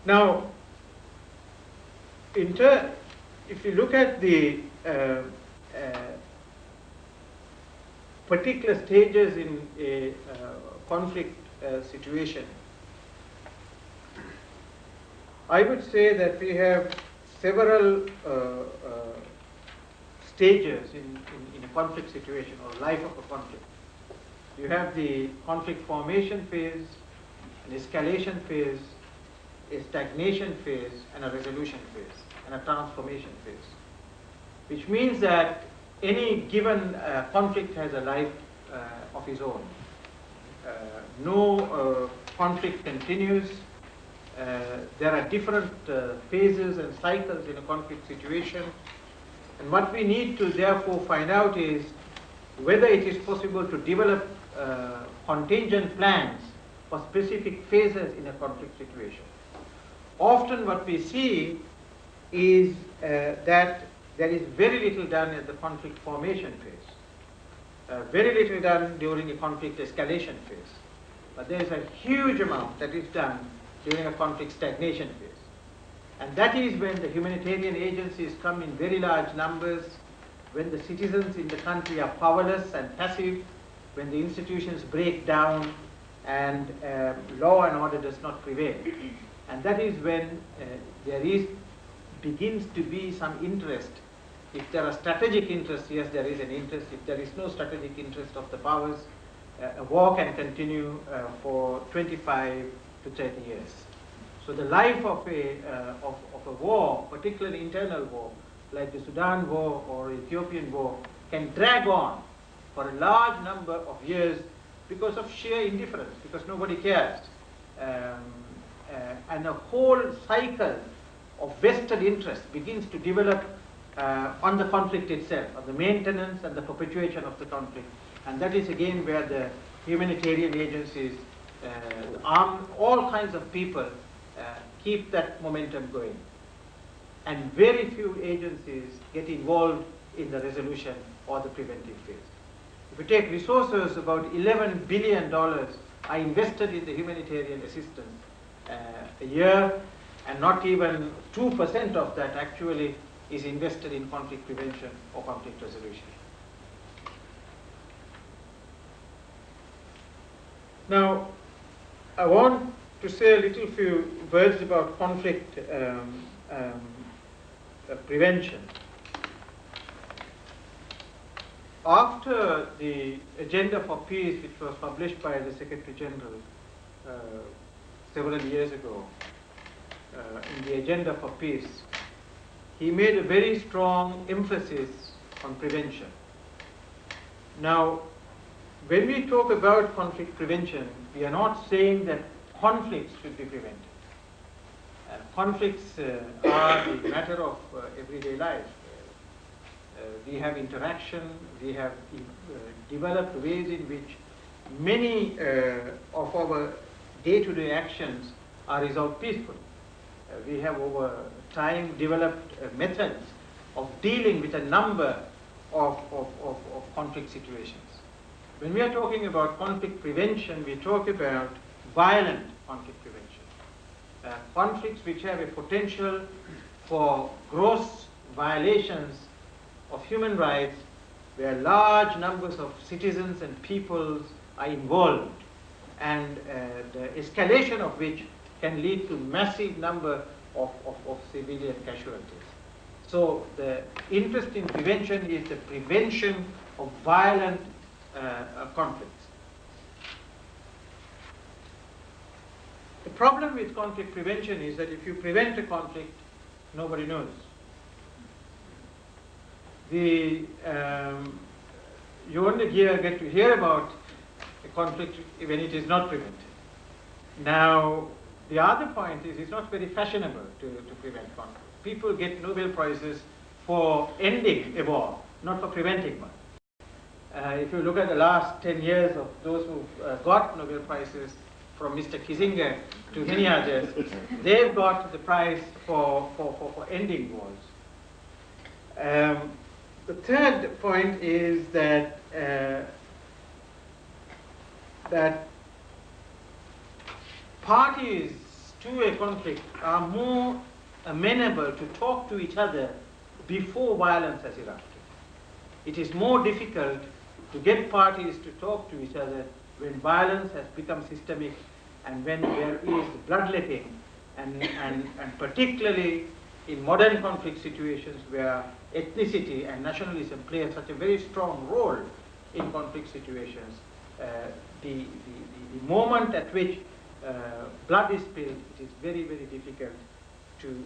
Now, if you look at the particular stages in a conflict situation, I would say that we have several stages in a conflict situation or life of a conflict. You have the conflict formation phase, an escalation phase, a stagnation phase, and a resolution phase, and a transformation phase. Which means that any given conflict has a life of its own. No conflict continues. There are different phases and cycles in a conflict situation. And what we need to therefore find out is whether it is possible to develop contingent plans for specific phases in a conflict situation. Often what we see is that there is very little done at the conflict formation phase, very little done during a conflict escalation phase. But there is a huge amount that is done during a conflict stagnation phase. And that is when the humanitarian agencies come in very large numbers, when the citizens in the country are powerless and passive, when the institutions break down and law and order does not prevail. And that is when there begins to be some interest. If there are strategic interests, yes, there is an interest. If there is no strategic interest of the powers, a war can continue for 25 to 30 years. So the life of a war, particularly internal war, like the Sudan war or Ethiopian war, can drag on for a large number of years because of sheer indifference, because nobody cares. And a whole cycle of vested interest begins to develop on the conflict itself, on the maintenance and the perpetuation of the conflict. And that is again where the humanitarian agencies, all kinds of people keep that momentum going. And very few agencies get involved in the resolution or the preventive phase. If you take resources, about $11 billion are invested in the humanitarian assistance a year, and not even 2% of that actually is invested in conflict prevention or conflict resolution. Now, I want to say a little few words about conflict prevention. After the Agenda for Peace, which was published by the Secretary General several years ago, in the Agenda for Peace, he made a very strong emphasis on prevention. Now, when we talk about conflict prevention, we are not saying that conflicts should be prevented. Conflicts are a matter of everyday life. We have interaction, we have developed ways in which many of our day-to-day actions are resolved peacefully. We have over time developed methods of dealing with a number of conflict situations. When we are talking about conflict prevention, we talk about violent conflict prevention. Conflicts which have a potential for gross violations of human rights, where large numbers of citizens and peoples are involved, and the escalation of which can lead to massive number of civilian casualties. So the interest in prevention is the prevention of violent conflicts. The problem with conflict prevention is that if you prevent a conflict, nobody knows. You only get to hear about a conflict when it is not prevented. Now, the other point is it's not very fashionable to prevent conflict. People get Nobel Prizes for ending a war, not for preventing one. If you look at the last 10 years of those who got Nobel Prizes, from Mr. Kissinger to many others, they've got the prize for ending wars. The third point is that that parties to a conflict are more amenable to talk to each other before violence has erupted. It is more difficult to get parties to talk to each other when violence has become systemic and when there is bloodletting, and particularly in modern conflict situations where ethnicity and nationalism play such a very strong role in conflict situations. The moment at which blood is spilled, it is very, very difficult to